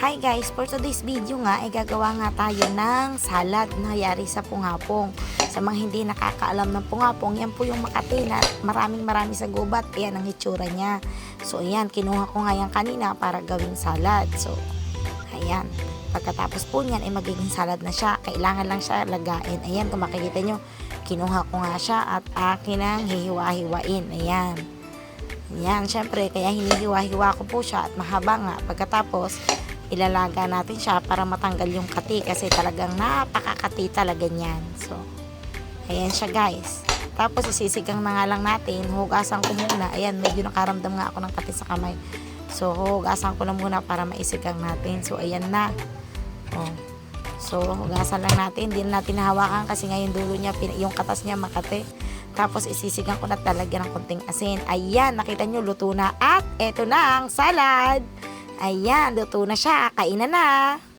Hi guys, for today's video nga ay gagawa nga tayo ng salad na yari sa pungapong. Sa mga hindi nakakaalam ng pungapong, yan po yung Makati na maraming sa gubat. Ayan ang itsura niya. So ayan, kinuha ko nga yan kanina para gawing salad. So ayan, pagkatapos po niyan ay magiging salad na siya. Kailangan lang siya lagain. Ayan, kung makikita nyo, kinuha ko nga siya at akin ang hihiwa-hiwain. Ayan. Ayan, syempre, kaya hinihiwa-hiwa ko po siya at mahaba nga. Pagkatapos, ilalaga natin siya para matanggal yung kati kasi talagang napakakati talaga niyan. So, ayan siya guys. Tapos, isisigang na nga lang natin. Hugasan ko muna. Ayan, medyo nakaramdam nga ako ng kati sa kamay. So, hugasan ko na muna para maisigang natin. So, ayan na. Oh. So, hugasan lang natin. Hindi na natin nahawakan kasi ngayon dulo niya, yung katas niya makati. Tapos isisigang ko na talaga ng konting asin. Ayan, nakita nyo, luto na. At eto na ang salad. Ayan, luto na siya. Kainan na.